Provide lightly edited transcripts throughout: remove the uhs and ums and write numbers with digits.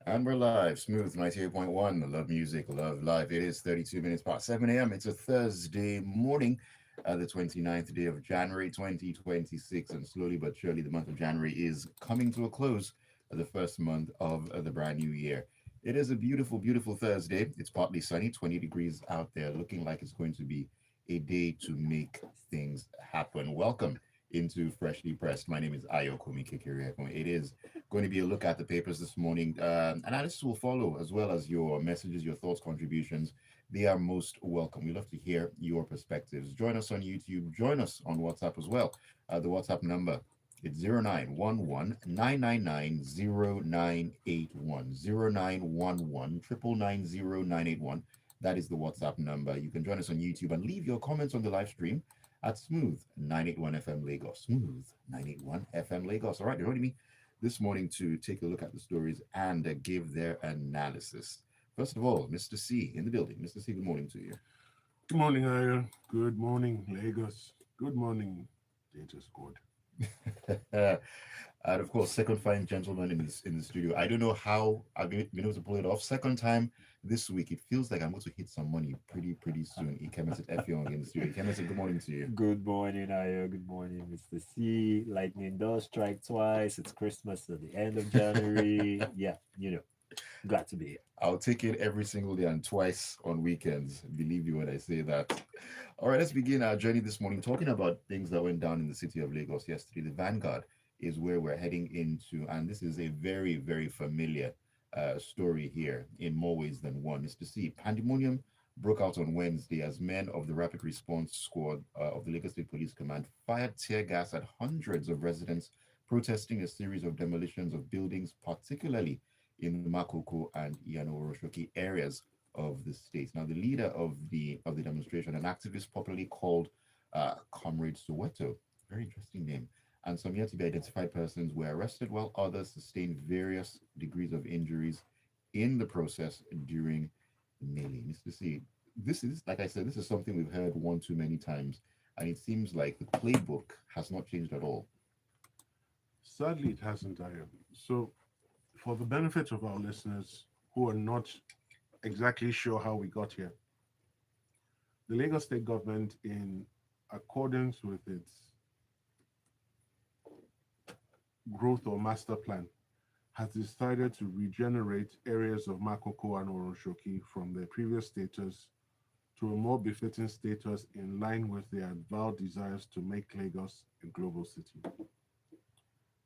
And we're live, Smooth 98.1, Love Music, Love Live. It is 32 minutes past 7 a.m. It's a Thursday morning, the 29th day of January 2026. And slowly but surely, the month of January is coming to a close, the first month of the brand new year. It is a beautiful, beautiful Thursday. It's partly sunny, 20 degrees out there, looking like it's going to be a day to make things happen. Welcome into Freshly Pressed. My name is Ayokunmi. It is going to be a look at the papers this morning. Analysis will follow, as well as your messages, your thoughts, contributions. They are most welcome. We love to hear your perspectives. Join us on YouTube. Join us on WhatsApp as well. The WhatsApp number, it's 0911 0911 That is the WhatsApp number. You can join us on YouTube and leave your comments on the live stream at Smooth 981 FM Lagos. Smooth 981 FM Lagos. All right, you're joining me this morning to take a look at the stories and give their analysis. First of all, Mr. C in the building. Mr. C, good morning to you. Good morning, Aya. Good morning, Lagos. Good morning, Data Squad. And of course, second fine gentleman in the studio. I don't know how I've been able to pull it off. Second time this week. It feels like I'm going to hit some money pretty soon. Ikemesit Effiong in the studio. Ikemesit, good morning to you. Good morning, Ayo. Good morning, Mr. C. Lightning does strike twice. It's Christmas at the end of January. Yeah, glad to be here. I'll take it every single day and twice on weekends. Believe me when I say that. All right, let's begin our journey this morning talking about things that went down in the city of Lagos yesterday. The Vanguard is where we're heading into, and this is a very familiar story here in more ways than one. Is to see pandemonium broke out on Wednesday as men of the Rapid Response Squad of the Lagos State Police Command fired tear gas at hundreds of residents protesting a series of demolitions of buildings, particularly in the Makoko and Oworoonsoki areas of the state. Now, the leader of the demonstration, an activist popularly called Comrade Soweto, very interesting name, and some yet to be identified persons were arrested, while others sustained various degrees of injuries in the process during the melee. Mr. C, this is, like I said, this is something we've heard one too many times, and it seems like the playbook has not changed at all. Sadly, it hasn't, Aya. So, for the benefit of our listeners who are not exactly sure how we got here, the Lagos State government, in accordance with its growth or master plan, has decided to regenerate areas of Makoko and Oworoonsoki from their previous status to a more befitting status in line with their avowed desires to make Lagos a global city.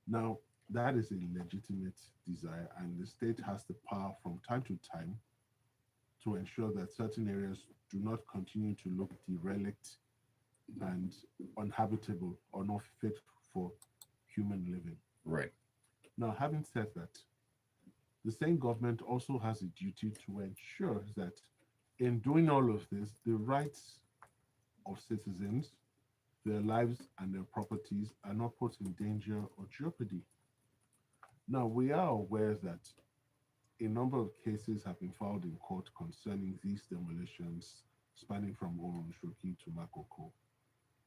Now, that is a legitimate desire, and the state has the power from time to time to ensure that certain areas do not continue to look derelict and uninhabitable or not fit for human living. Right. Now, having said that, the same government also has a duty to ensure that in doing all of this, the rights of citizens, their lives, and their properties are not put in danger or jeopardy. Now, we are aware that a number of cases have been filed in court concerning these demolitions spanning from Oworoonsoki to Makoko.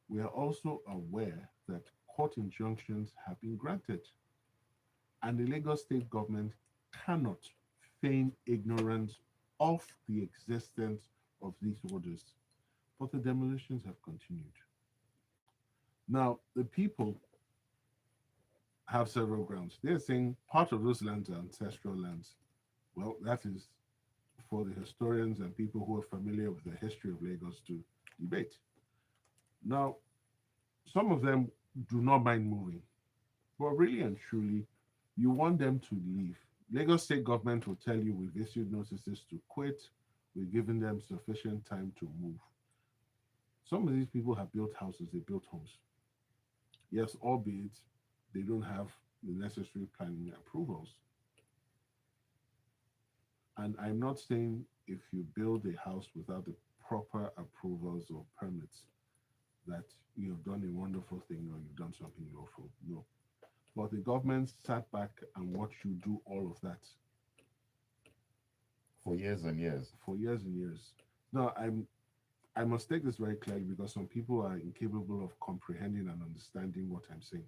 We are also aware that court injunctions have been granted, and the Lagos state government cannot feign ignorance of the existence of these orders, but the demolitions have continued. Now, the people have several grounds. They're saying part of those lands are ancestral lands. Well, that is for the historians and people who are familiar with the history of Lagos to debate. Now, some of them do not mind moving, but really and truly, you want them to leave. Lagos state government will tell you we've issued notices to quit, we've given them sufficient time to move. Some of these people have built houses, they built homes. Yes, albeit they don't have the necessary planning approvals. And I'm not saying if you build a house without the proper approvals or permits that you've done a wonderful thing or you've done something lawful. No. But the government sat back and watched you do all of that For years and years. for years and years. Now, I must take this very clearly because some people are incapable of comprehending and understanding what I'm saying.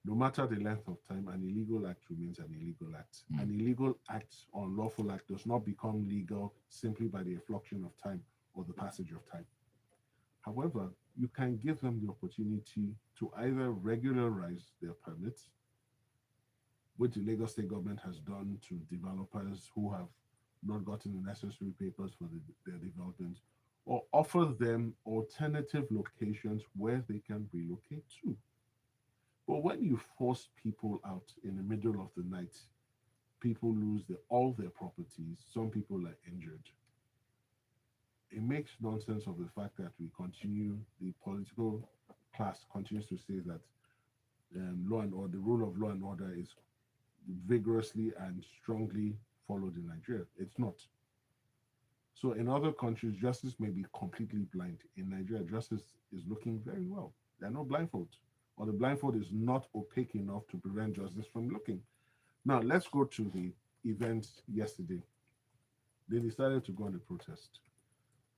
No matter the length of time, an illegal act remains an illegal act. Mm. An illegal act or unlawful act does not become legal simply by the effluxion of time or the passage of time. However, you can give them the opportunity to either regularize their permits, which the Lagos state government has done to developers who have not gotten the necessary papers for their development, or offer them alternative locations where they can relocate to. But when you force people out in the middle of the night, people lose all their properties, some people are injured. It makes nonsense of the fact that the political class continues to say that law and order, the rule of law and order is vigorously and strongly followed in Nigeria. It's not. So in other countries, justice may be completely blind. In Nigeria, justice is looking very well. There are no blindfolds, or the blindfold is not opaque enough to prevent justice from looking. Now, let's go to the event yesterday. They decided to go on a protest.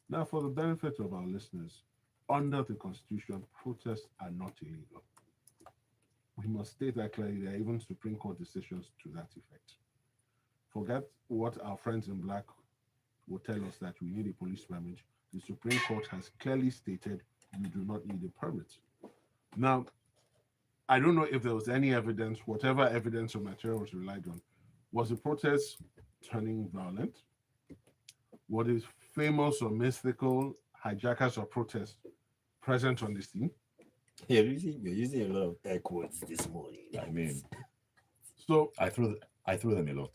Now, for the benefit of our listeners, under the Constitution, protests are not illegal. We must state that clearly. There are even Supreme Court decisions to that effect. Forget what our friends in black will tell us that we need a police permit. The Supreme Court has clearly stated you do not need a permit. Now, I don't know if there was any evidence, whatever evidence or material was relied on. Was the protest turning violent? What is famous or mystical hijackers of protest present on the scene? You're using a lot of air quotes this morning. I mean, So, I threw them a lot.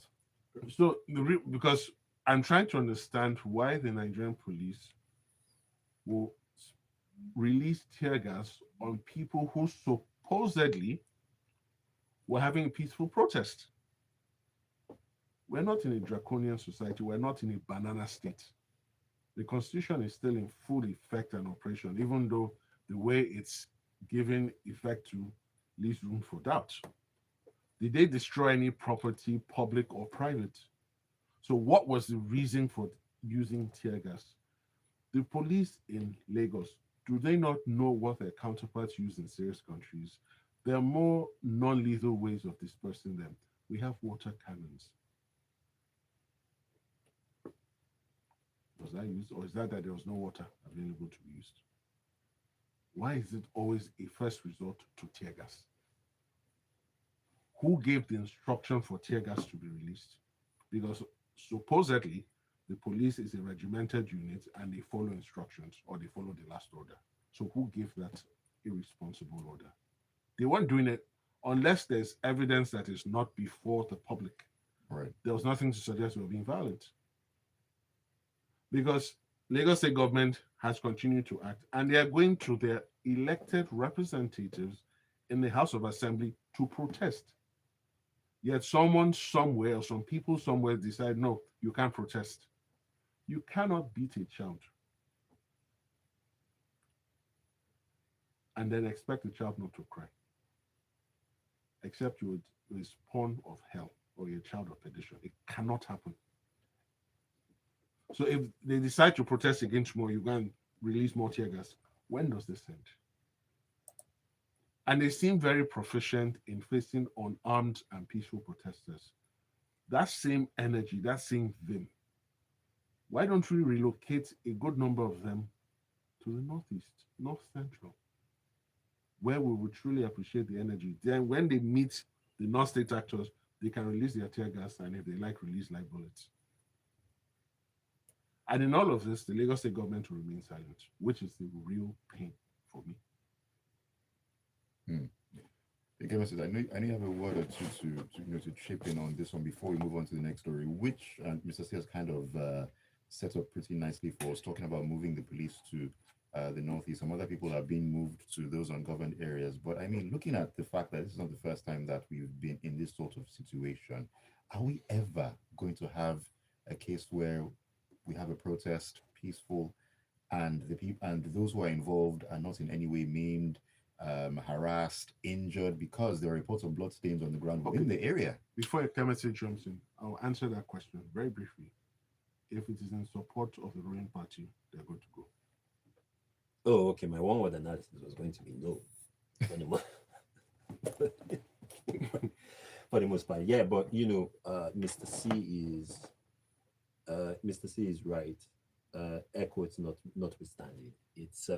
because I'm trying to understand why the Nigerian police will release tear gas on people who supposedly were having a peaceful protest. We're not in a draconian society. We're not in a banana state. The Constitution is still in full effect and operation, even though the way it's given effect to leaves room for doubt. Did they destroy any property, public or private? So, what was the reason for using tear gas? The police in Lagos, do they not know what their counterparts use in serious countries? There are more non lethal ways of dispersing them. We have water cannons. Was that used, or is that there was no water available to be used? Why is it always a first resort to tear gas? Who gave the instruction for tear gas to be released? Because supposedly the police is a regimented unit and they follow instructions, or they follow the last order. So who gave that irresponsible order? They weren't doing it unless there's evidence that is not before the public. Right. There was nothing to suggest they were being violent. Because Lagos State government has continued to act, and they are going to their elected representatives in the House of Assembly to protest. Yet someone somewhere, or some people somewhere decide, no, you can't protest. You cannot beat a child and then expect the child not to cry, except you are a spawn of hell or a child of perdition. It cannot happen. So if they decide to protest again tomorrow, you can release more tear gas. When does this end? And they seem very proficient in facing unarmed and peaceful protesters. That same energy, that same vim. Why don't we relocate a good number of them to the northeast, north central, where we would truly appreciate the energy? Then when they meet the non-state actors, they can release their tear gas, and if they like, release live bullets. And in all of this, the Lagos State government will remain silent, which is the real pain for me. Ikemesit, I know you have a word or two to chip in on this one before we move on to the next story, which Mr. C has kind of set up pretty nicely for us, talking about moving the police to the northeast. Some other people are being moved to those ungoverned areas. But I mean, looking at the fact that this is not the first time that we've been in this sort of situation, are we ever going to have a case where we have a protest, peaceful, and the people and those who are involved are not in any way maimed, harassed, injured, because there are reports of bloodstains on the ground within the area? Before Ikemesit jumps in, I'll answer that question very briefly. If it is in support of the ruling party, they're going to go. Oh, okay. My one word analysis was going to be no. For the most part. Yeah, but Mr. C is right. Air quotes notwithstanding. It's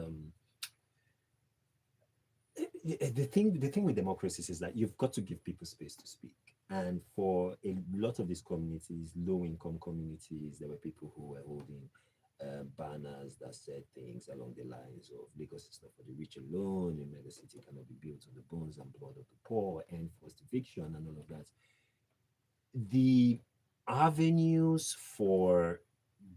the thing with democracies is that you've got to give people space to speak. And for a lot of these communities, low income communities, there were people who were holding banners that said things along the lines of Lagos is not for the rich alone, a mega city cannot be built on the bones and blood of the poor, enforced eviction, and all of that. The avenues for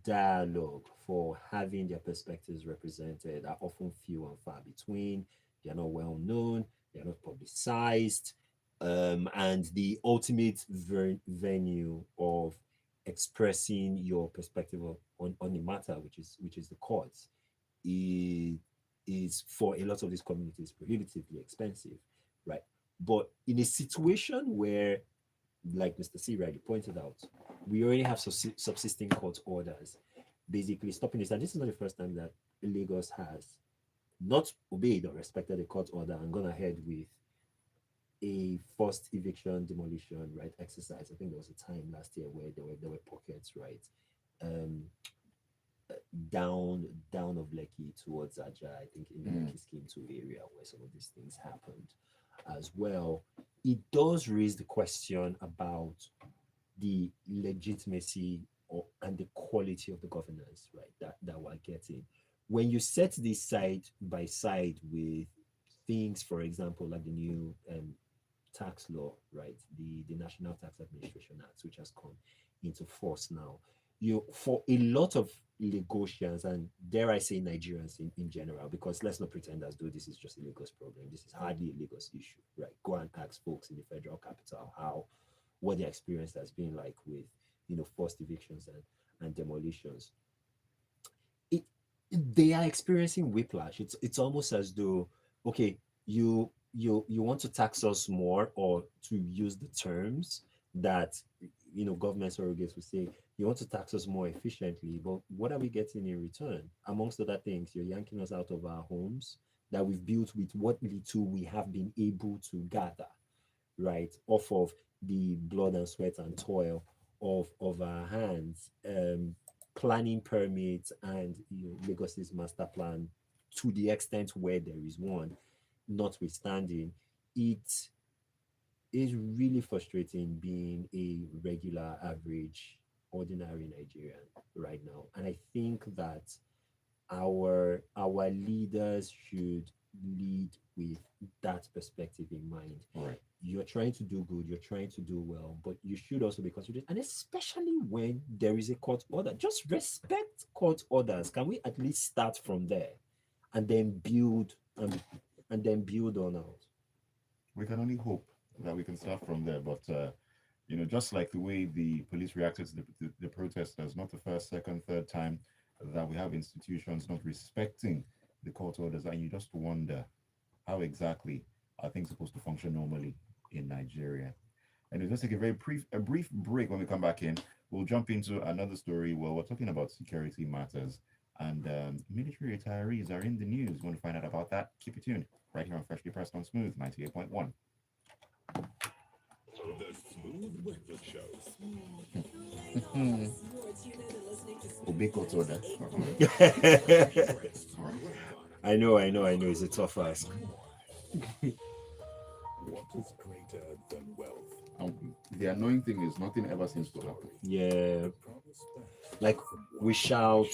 dialogue, for having their perspectives represented, are often few and far between. They are not well known, they are not publicized, and the ultimate venue of expressing your perspective on the matter, which is the courts, is for a lot of these communities prohibitively expensive, right? But in a situation where, like Mr. C rightly pointed out, we already have subsisting court orders basically stopping this. And this is not the first time that Lagos has not obeyed or respected a court order and gone ahead with a forced eviction demolition right exercise. I think there was a time last year where there were pockets, right, um down of Lekki towards Aja, I think in the Mm. Lekki scheme 2 area where some of these things happened as well. It does raise the question about the legitimacy and the quality of the governance, right, that we're getting. When you set this side by side with things, for example, like the new tax law, right, the National Tax Administration Act, which has come into force now, for a lot of Lagosians, and dare I say Nigerians in general, because let's not pretend as though this is just a Lagos problem. This is hardly a Lagos issue, right? Go and ask folks in the federal capital what their experience has been like with forced evictions and demolitions. It They are experiencing whiplash. It's almost as though, okay, you want to tax us more, or to use the terms that government surrogates will say, you want to tax us more efficiently, but what are we getting in return? Amongst other things, you're yanking us out of our homes that we've built with what little we have been able to gather, right, off of the blood and sweat and toil of our hands. Planning permits and Lagos's master plan, to the extent where there is one, notwithstanding, it is really frustrating being a regular, average, ordinary Nigerian right now. And I think that our leaders should lead with that perspective in mind. Right. You're trying to do good, you're trying to do well, but you should also be considerate. And especially when there is a court order, just respect court orders. Can we at least start from there and then build on out? We can only hope that we can start from there. But just like the way the police reacted to the protesters, not the first, second, third time that we have institutions not respecting the court orders, and you just wonder how exactly are things supposed to function normally in Nigeria. And we'll just take a brief break. When we come back in, we'll jump into another story where we're talking about security matters, and military retirees are in the news. Want to find out about that? Keep it tuned right here on Freshly Pressed on Smooth 98.1. The Smooth Breakfast Show. Obeko order. I know. It's a tough ask. What is greater than wealth? The annoying thing is nothing ever seems to happen. Yeah, like we shout,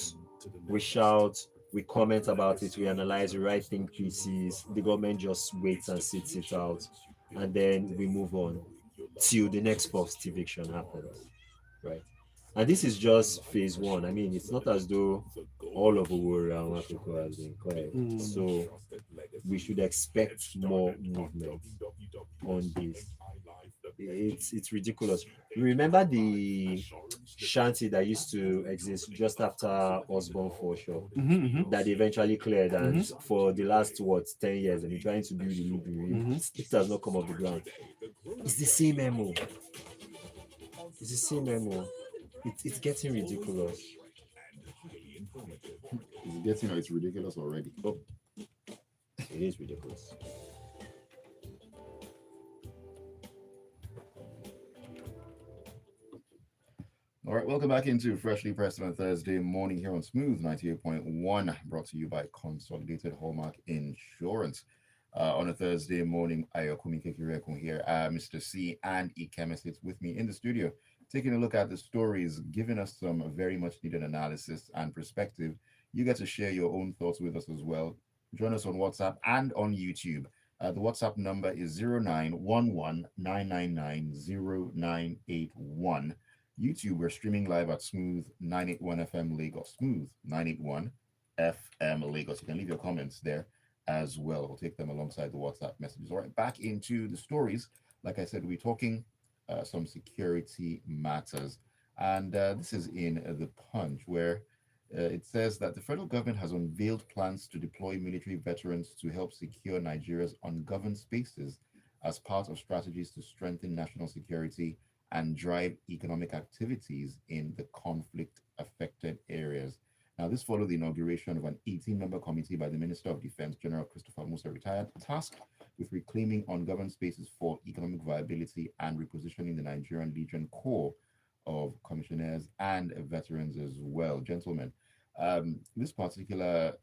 we comment about it, we analyze, we write think pieces. The government just waits and sits it out, and then we move on till the next post eviction happens, right? And this is just phase one. I mean, it's not as though all of Oworo and Makoko has been cleared. So we should expect more movement on this. It's ridiculous. Remember the shanty that used to exist just after Osborne Foreshore that they eventually cleared, and for the last 10 years they've been trying to build a new building. It has not come off the ground. It's the same MO. It's the same MO. It's getting ridiculous. It's ridiculous already. Oh, it is ridiculous. All right, welcome back into Freshly Pressed on a Thursday morning here on Smooth 98.1, brought to you by Consolidated Hallmark Insurance. On a Thursday morning, Ayokunmi here, Mr. C and Ikemesit with me in the studio, taking a look at the stories, giving us some very much needed analysis and perspective. You get to share your own thoughts with us as well. Join us on WhatsApp and on YouTube. The WhatsApp number is 0911 YouTube, we're streaming live at Smooth 981 FM Lagos. Smooth 981 FM Lagos. You can leave your comments there as well. We'll take them alongside the WhatsApp messages. All right, back into the stories. Like I said, we're talking some security matters. And this is in the Punch, where it says that the federal government has unveiled plans to deploy military veterans to help secure Nigeria's ungoverned spaces as part of strategies to strengthen national security and drive economic activities in the conflict affected areas. Now, this followed the inauguration of an 18-member committee by the Minister of Defense, General Christopher Musa, retired, tasked with reclaiming ungoverned spaces for economic viability and repositioning the Nigerian Legion Corps of commissioners and veterans as well. Gentlemen, this particular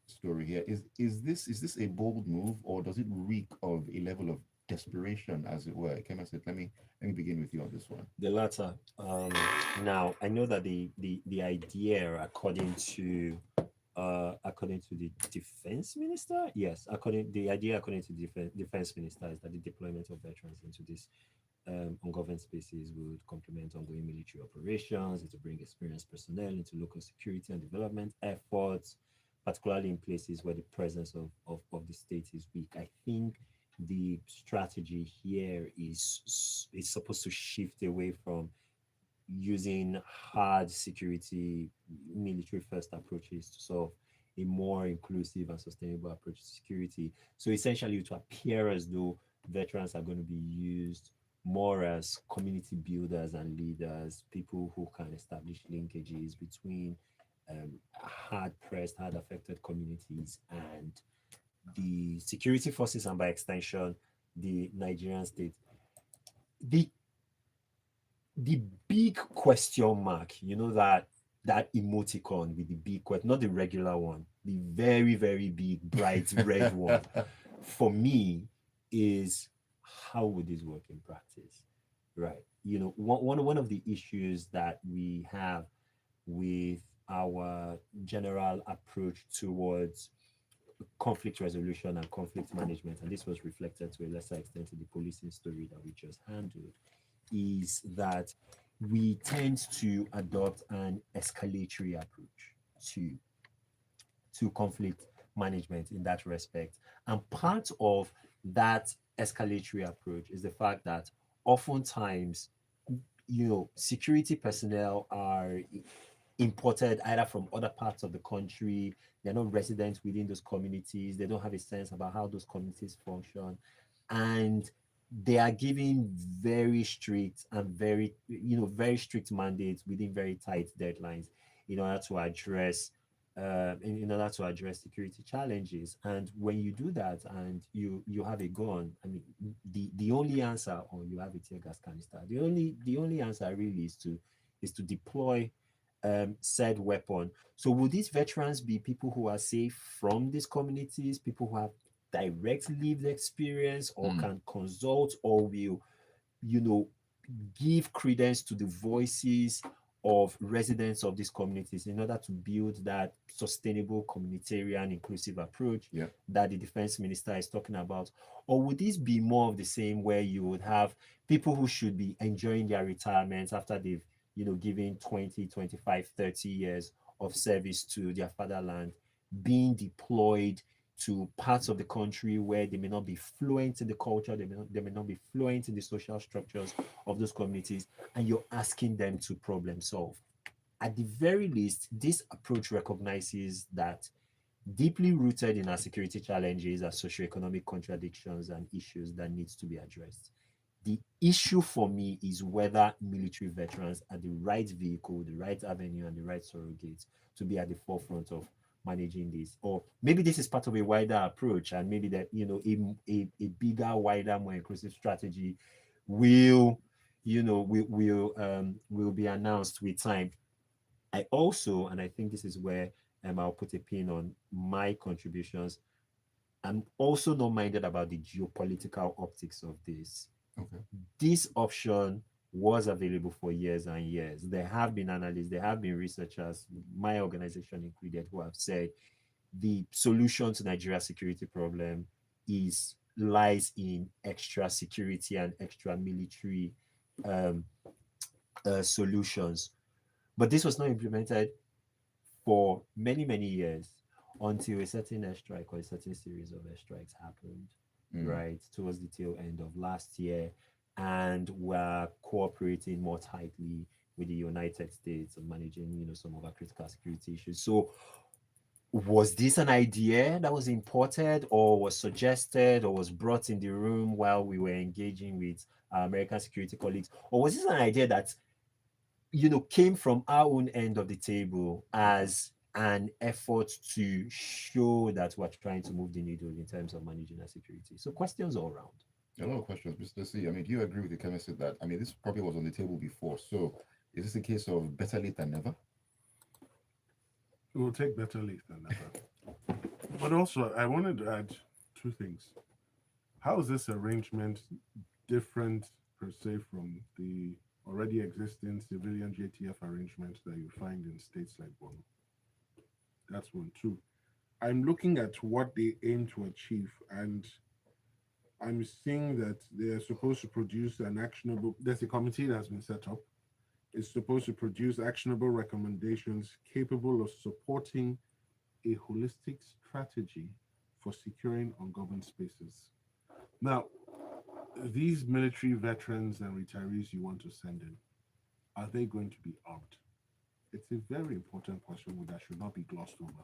story here is this a bold move, or does it reek of a level of desperation, as it were? Ikemesit, let me begin with you on this one. The latter. Now I know that the idea, according to the defense minister, yes, according to the defense minister, is that the deployment of veterans into this ungoverned spaces would complement ongoing military operations, and to bring experienced personnel into local security and development efforts, particularly in places where the presence of the state is weak. I think the strategy here is supposed to shift away from using hard security military first approaches to solve a more inclusive and sustainable approach to security. So essentially, to appear as though veterans are going to be used more as community builders and leaders, people who can establish linkages between hard pressed, hard affected communities and the security forces, and by extension, the Nigerian state. The the big question mark, that emoticon with the big question, not the regular one, the very, very big, bright red one, for me is how would this work in practice? Right. One of the issues that we have with our general approach towards conflict resolution and conflict management, and this was reflected to a lesser extent in the policing story that we just handled, is that we tend to adopt an escalatory approach to conflict management in that respect. And part of that escalatory approach is the fact that oftentimes, security personnel are imported either from other parts of the country. They're not residents within those communities. They don't have a sense about how those communities function. And they are given very strict and very strict mandates within very tight deadlines in order to address security challenges. And when you do that and you have a gun, I mean, the only answer, or you have a tear gas canister, the only answer really is to deploy said weapon. So will these veterans be people who are safe from these communities, people who have direct lived experience or can consult, or will give credence to the voices of residents of these communities in order to build that sustainable communitarian inclusive approach that the defense minister is talking about? Or would this be more of the same, where you would have people who should be enjoying their retirement after they've given 20, 25, 30 years of service to their fatherland, being deployed to parts of the country where they may not be fluent in the culture, they may not be fluent in the social structures of those communities, and you're asking them to problem solve? At the very least, this approach recognizes that deeply rooted in our security challenges are socioeconomic contradictions and issues that needs to be addressed. The issue for me is whether military veterans are the right vehicle, the right avenue, and the right surrogate to be at the forefront of managing this. Or maybe this is part of a wider approach, and maybe that a bigger, wider, more inclusive strategy will will be announced with time. I also, and I think this is where I'll put a pin on my contributions. I'm also not minded about the geopolitical optics of this. Okay. This option was available for years and years. There have been analysts, there have been researchers, my organization included, who have said the solution to Nigeria's security problem is lies in extra security and extra military um, solutions. But this was not implemented for many, many years until a certain airstrike or a certain series of airstrikes happened, Mm. right, towards the tail end of last year. And we're cooperating more tightly with the United States on managing, some of our critical security issues. So was this an idea that was imported or was suggested or was brought in the room while we were engaging with our American security colleagues? Or was this an idea that came from our own end of the table as an effort to show that we're trying to move the needle in terms of managing our security? So questions all around. A lot of questions, Mr. C. I mean, do you agree with the chemist that, I mean, this probably was on the table before. So is this a case of better late than never? It will take better late than never. But also, I wanted to add two things. How is this arrangement different per se from the already existing civilian JTF arrangements that you find in states like Borno? That's one. Two, I'm looking at what they aim to achieve, and I'm seeing that they are supposed to produce an actionable. There's a committee that has been set up. It's supposed to produce actionable recommendations capable of supporting a holistic strategy for securing ungoverned spaces. Now, these military veterans and retirees you want to send in, are they going to be armed? It's a very important question that should not be glossed over.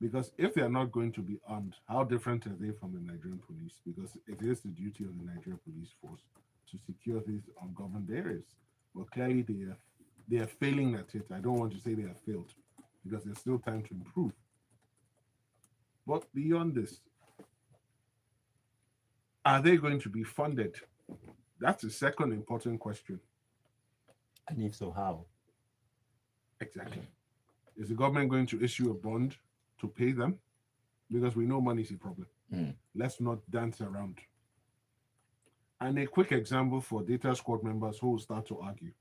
Because if they are not going to be armed, how different are they from the Nigerian police? Because it is the duty of the Nigerian police force to secure these ungoverned areas. But clearly they are failing at it. I don't want to say they have failed because there's still time to improve. But beyond this, are they going to be funded? That's the second important question. And if so, how? Exactly. Is the government going to issue a bond to pay them? Because we know money is a problem. Let's not dance around. And a quick example for data squad members who will start to argue.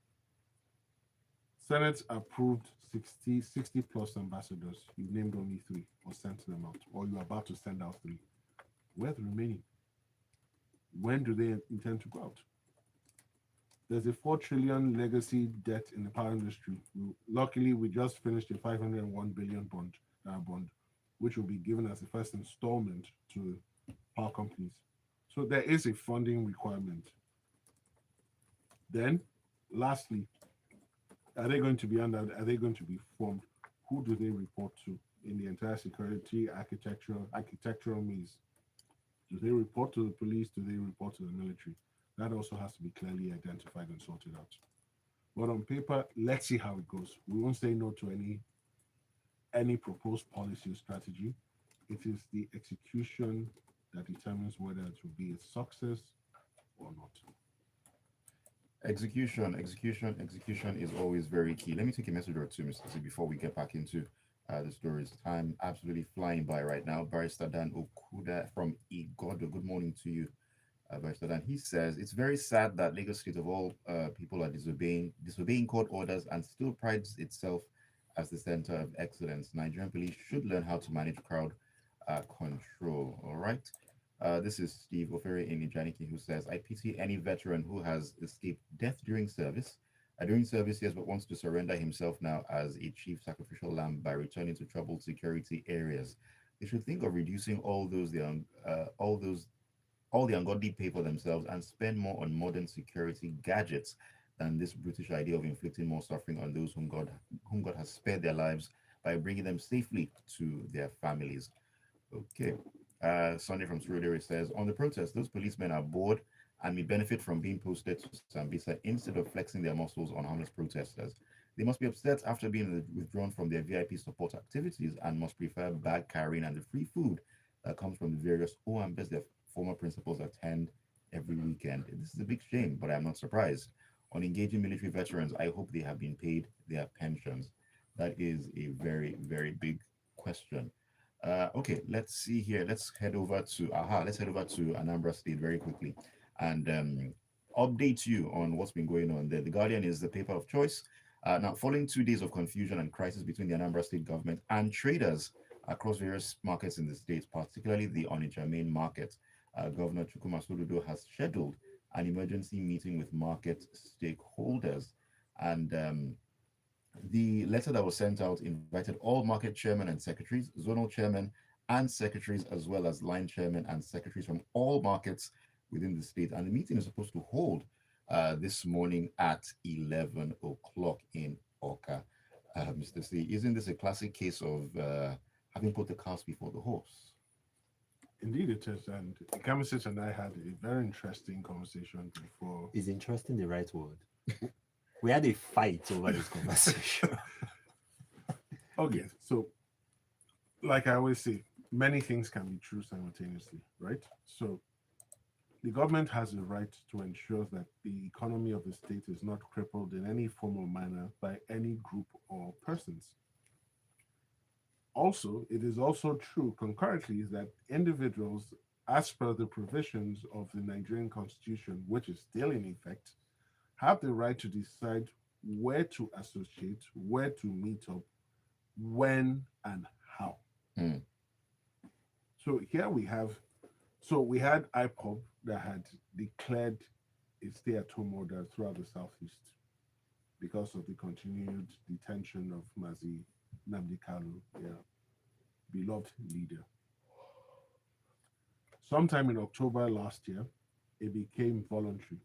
Senate approved 60 plus ambassadors. You named only 3 or sent them out, or you're about to send out 3. Where are the remaining? When do they intend to go out? There's a 4 trillion legacy debt in the power industry. Luckily, we just finished a 501 billion bond, which will be given as the first installment to power companies. So there is a funding requirement. Then, lastly, are they going to be formed? Who do they report to in the entire security architectural maze? Do they report to the police? Do they report to the military? That also has to be clearly identified and sorted out. But on paper, let's see how it goes. We won't say no to any proposed policy or strategy. It is the execution that determines whether it will be a success or not. Execution is always very key. Let me take a message or two, Mr. C, before we get back into the stories. Time absolutely flying by right now. Barrister Dan Okuda from Igodo. Good morning to you, Barrister Dan. He says it's very sad that Lagos State of all people are disobeying court orders and still prides itself as the center of excellence. Nigerian police should learn how to manage crowd control. All right. This is Steve Ofere in Ijaniki who says, I pity any veteran who has escaped death during service. Yes, but wants to surrender himself now as a chief sacrificial lamb by returning to troubled security areas. They should think of reducing all the ungodly pay for themselves and spend more on modern security gadgets than this brutish idea of inflicting more suffering on those whom God has spared their lives by bringing them safely to their families. Okay. Sunday from Surulere says, on the protest, those policemen are bored and may benefit from being posted to Sambisa instead of flexing their muscles on harmless protesters. They must be upset after being withdrawn from their VIP support activities and must prefer bag carrying and the free food that comes from the various OMBs their former principals attend every weekend. This is a big shame, but I'm not surprised. On engaging military veterans, I hope they have been paid their pensions. That is a very, very big question. Okay, let's see here. Let's head over to Anambra State very quickly and update you on what's been going on there. The Guardian is the paper of choice. Now, following 2 days of confusion and crisis between the Anambra State government and traders across various markets in the state, particularly the Onitsha main market, Governor Chukwuma Soludo has scheduled an emergency meeting with market stakeholders. And the letter that was sent out invited all market chairmen and secretaries, zonal chairmen and secretaries, as well as line chairmen and secretaries from all markets within the state. And the meeting is supposed to hold this morning at 11 o'clock in Oka. Mr. C, isn't this a classic case of having put the cart before the horse? Indeed, it is. And Ikemesit and I had a very interesting conversation before. Is interesting the right word? We had a fight over this conversation. Okay, so like I always say, many things can be true simultaneously, right? So the government has a right to ensure that the economy of the state is not crippled in any form or manner by any group or persons. Also, it is also true concurrently that individuals, as per the provisions of the Nigerian constitution, which is still in effect, have the right to decide where to associate, where to meet up, when and how. Mm. So here we had IPOB that had declared a stay-at-home order throughout the southeast because of the continued detention of Mazi Nnamdi Kanu, beloved leader. Sometime in October last year, it became voluntary.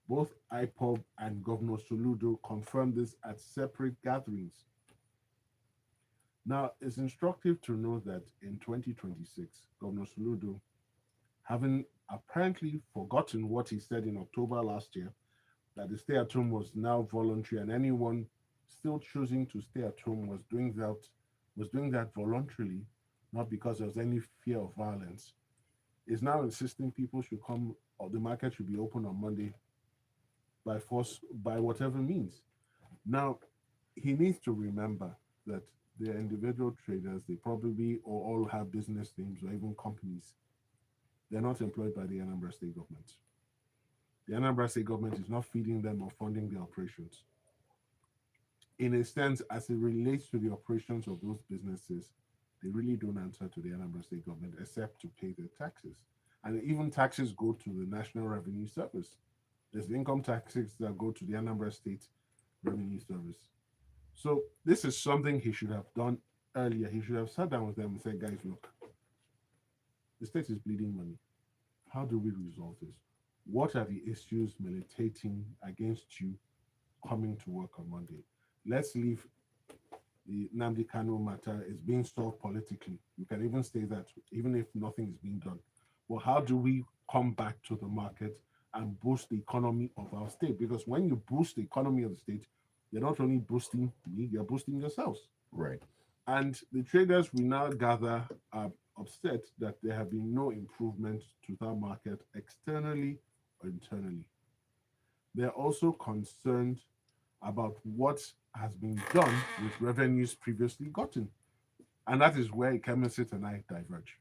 Both IPOB and Governor Soludo confirmed this at separate gatherings. Now, it's instructive to know that in 2026, Governor Soludo, having apparently forgotten what he said in October last year, that the stay at home was now voluntary and anyone still choosing to stay at home was doing that voluntarily, not because there was any fear of violence, is now insisting people should come or the market should be open on Monday by force, by whatever means. Now, he needs to remember that they're individual traders, they probably or all have business names or even companies. They're not employed by the Anambra State government. The Anambra State government is not feeding them or funding their operations. In a sense, as it relates to the operations of those businesses, they really don't answer to the Anambra State government except to pay their taxes. And even taxes go to the National Revenue Service. There's the income taxes that go to the Anambra State Revenue Service. So this is something he should have done earlier. He should have sat down with them and said, guys, look, the state is bleeding money. How do we resolve this? What are the issues militating against you coming to work on Monday? Let's leave the Nnamdi Kanu matter is being solved politically. You can even say that, even if nothing is being done. Well, how do we come back to the market and boost the economy of our state? Because when you boost the economy of the state, you're not only boosting me, you're boosting yourselves. Right. And the traders we now gather are upset that there have been no improvement to that market externally or internally. They're also concerned about what has been done with revenues previously gotten. And that is where Ikemesit and I diverge.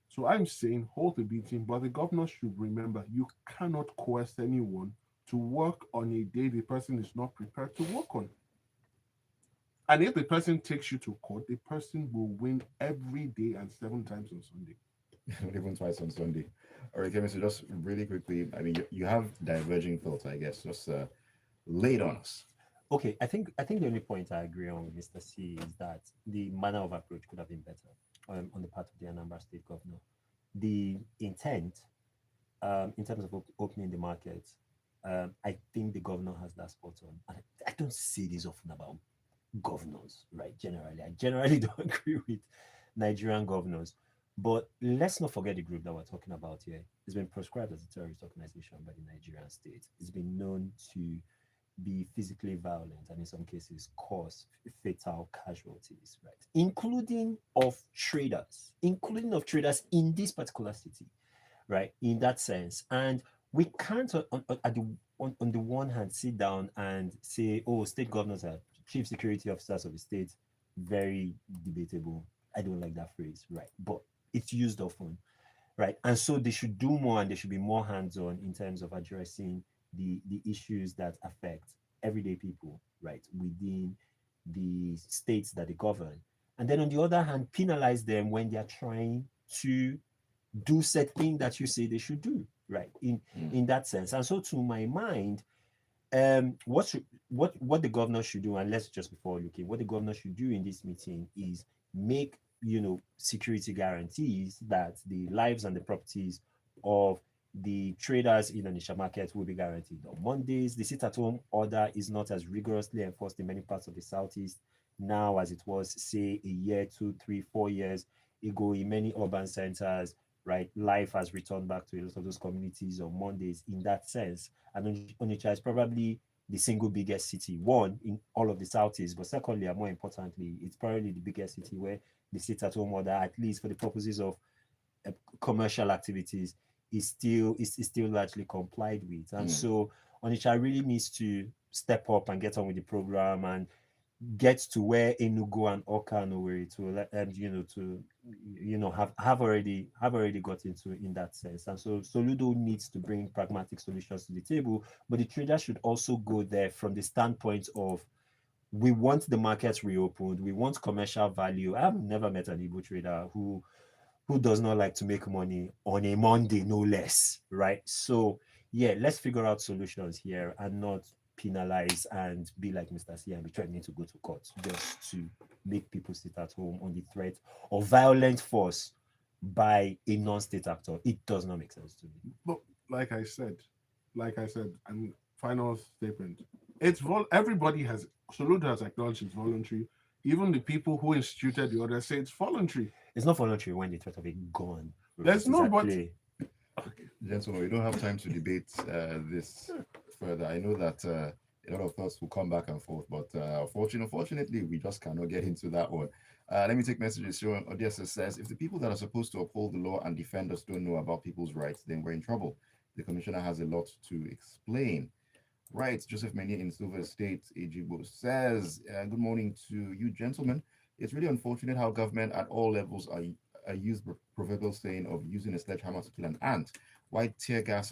So I'm saying hold the beating, but the governor should remember you cannot coerce anyone to work on a day the person is not prepared to work on. And if the person takes you to court, the person will win every day and 7 times on Sunday. Even twice on Sunday. All right, Kevin, so just really quickly, I mean, you have diverging thoughts, I guess. Just lay it on us. Okay, I think the only point I agree on with Mr. C is that the manner of approach could have been better on the part of the Anambra State governor. The intent, in terms of opening the market, I think the governor has that spot on. And I don't say this often about governors, right? I generally don't agree with Nigerian governors. But let's not forget the group that we're talking about here. It's been proscribed as a terrorist organization by the Nigerian state. It's been known to be physically violent and in some cases cause fatal casualties, right? Including of traders in this particular city, right? In that sense. And we can't on the one hand sit down and say, oh, state governors are chief security officers of the state. Very debatable. I don't like that phrase, right? But it's used often, right? And so they should do more and they should be more hands-on in terms of addressing the issues that affect everyday people, right, within the states that they govern. And then on the other hand, penalize them when they are trying to do said thing that you say they should do, right? Mm. In that sense. And so to my mind, what the governor should do, and let's just before looking, what the governor should do in this meeting is make security guarantees that the lives and the properties of the traders in Onitsha market will be guaranteed. On Mondays, the sit-at-home order is not as rigorously enforced in many parts of the southeast now as it was, say, a year, 2, 3, 4 years ago in many urban centers. Right, life has returned back to a lot of those communities on Mondays in that sense. And Onitsha is probably the single biggest city, one in all of the southeast, but secondly, and more importantly, it's probably the biggest city where the sit-at-home order, at least for the purposes of commercial activities, is still largely complied with. And Mm. so Onitsha really needs to step up and get on with the program and get to where Enugu and Oka and Owerri to let them, have already got into in that sense. And so Soludo needs to bring pragmatic solutions to the table, but the trader should also go there from the standpoint of we want the markets reopened, we want commercial value. I have never met an Igbo trader who does not like to make money on a Monday, no less, right? So yeah, let's figure out solutions here and not penalize and be like Mr. C and be threatening to go to court just to make people sit at home on the threat of violent force by a non-state actor. It does not make sense to me. But like I said, and final statement. Everybody has Soludo has acknowledged it's voluntary. Even the people who instituted the order say it's voluntary. It's not voluntary when the threat of a gun There's is no at but. play. Gentlemen, we don't have time to debate this further. I know that a lot of thoughts will come back and forth, but unfortunately, we just cannot get into that one. Let me take messages. So Odessa says, if the people that are supposed to uphold the law and defend us don't know about people's rights, then we're in trouble. The commissioner has a lot to explain. Right, Joseph Menia in Silver State, Ejibo says, good morning to you, gentlemen. It's really unfortunate how government at all levels are used the proverbial saying of using a sledgehammer to kill an ant. Why tear gas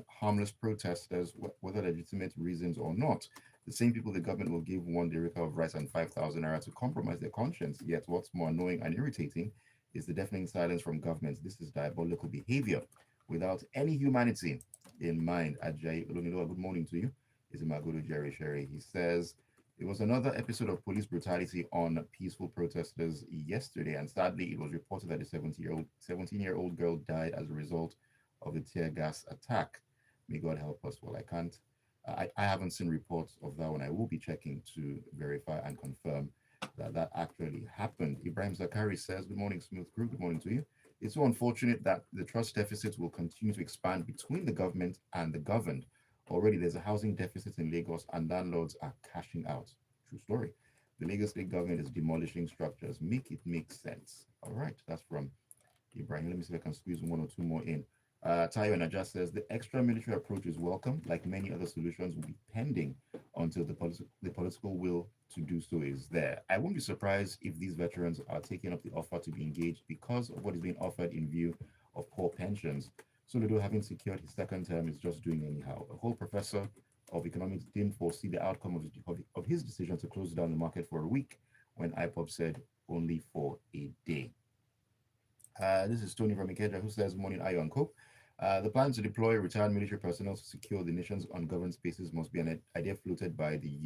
harmless protesters, whether legitimate reasons or not? The same people the government will give one derica of rice and 5,000 naira to compromise their conscience. Yet, what's more annoying and irritating is the deafening silence from governments. This is diabolical behavior without any humanity in mind. Ajayi Oluniloa, good morning to you. Is Magudu Jerry Sherry. He says, it was another episode of police brutality on peaceful protesters yesterday, and sadly, it was reported that a 17-year-old girl died as a result of the tear gas attack. May God help us. Well, I can't. I haven't seen reports of that one. I will be checking to verify and confirm that that actually happened. Ibrahim Zakari says, good morning, Smooth Crew. Good morning to you. It's so unfortunate that the trust deficit will continue to expand between the government and the governed. Already, there's a housing deficit in Lagos, and landlords are cashing out. True story. The Lagos state government is demolishing structures. Make it make sense. All right, that's from Ibrahim. Let me see if I can squeeze one or two more in. Tayo Naja says the extra military approach is welcome. Like many other solutions, will be pending until the political will to do so is there. I won't be surprised if these veterans are taking up the offer to be engaged because of what is being offered in view of poor pensions. Soludo, having secured his second term, is just doing anyhow. A whole professor of economics didn't foresee the outcome of his decision to close down the market for a week when IPOB said only for a day. This is Tony from Ikeja who says, morning, Ayo and Co. The plan to deploy retired military personnel to secure the nation's ungoverned spaces must be an idea floated by the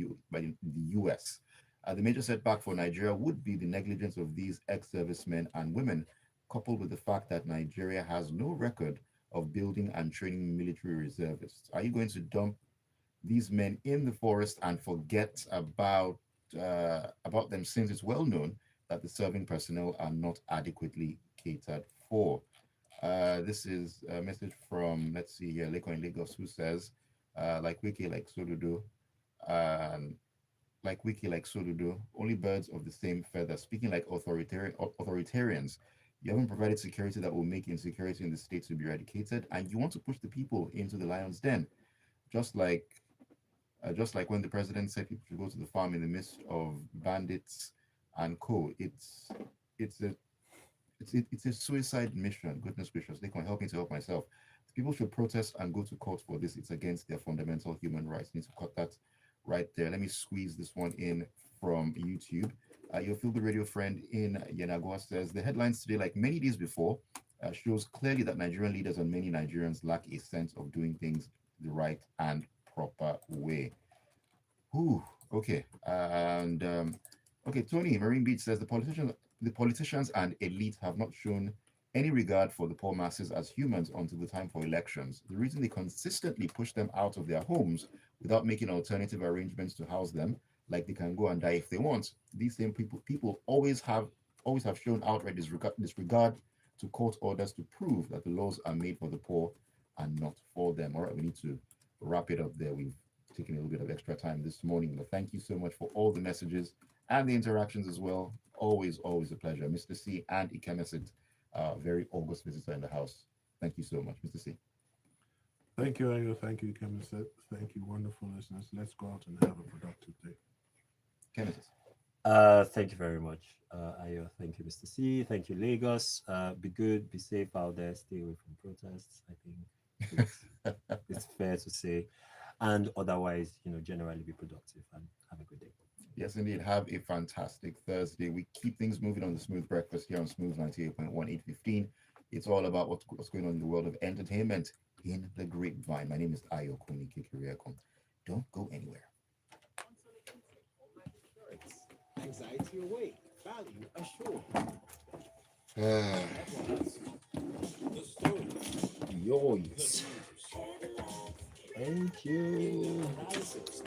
U.S. The major setback for Nigeria would be the negligence of these ex-servicemen and women, coupled with the fact that Nigeria has no record of building and training military reservists. Are you going to dump these men in the forest and forget about them, since it's well known that the serving personnel are not adequately catered for? This is a message from, let's see here, Leko in Lagos, who says, like Wiki, like Soludo, only birds of the same feather. Speaking like authoritarians, You haven't provided security that will make insecurity in the state to be eradicated, and you want to push the people into the lion's den, just like when the president said people should go to the farm in the midst of bandits and co. It's a it's a suicide mission. Goodness gracious, they can help me to help myself. People should protest and go to court for this. It's against their fundamental human rights. Need to cut that right there. Let me squeeze this one in from YouTube. Your Feel the Radio friend in Yanagua says the headlines today, like many days before, shows clearly that Nigerian leaders and many Nigerians lack a sense of doing things the right and proper way. Ooh, okay. And okay, Tony Marine Beach says the politicians and elite have not shown any regard for the poor masses as humans until the time for elections. The reason they consistently push them out of their homes without making alternative arrangements to house them, like they can go and die if they want. These same people always have shown outright disregard to court orders to prove that the laws are made for the poor and not for them. All right, we need to wrap it up there. We've taken a little bit of extra time this morning, but thank you so much for all the messages and the interactions as well. Always a pleasure. Mr. C and Ikemesit, very august visitor in the house. Thank you so much, Mr. C. Thank you, Ayo. Thank you, Ikemesit. Thank you, wonderful listeners. Let's go out and have a productive day. Ikemesit. Thank you very much, Ayo. Thank you, Mr. C. Thank you, Lagos. Be good, be safe out there. Stay away from protests. I think it's fair to say, and otherwise, generally be productive and have a good day. Yes, indeed. Have a fantastic Thursday. We keep things moving on the Smooth Breakfast here on Smooth 98.1 815. It's all about what's going on in the world of entertainment in the grapevine. My name is Ayokunmi. Don't go anywhere. Anxiety away, value assured. The story. Yoins. Thank you. Analysis.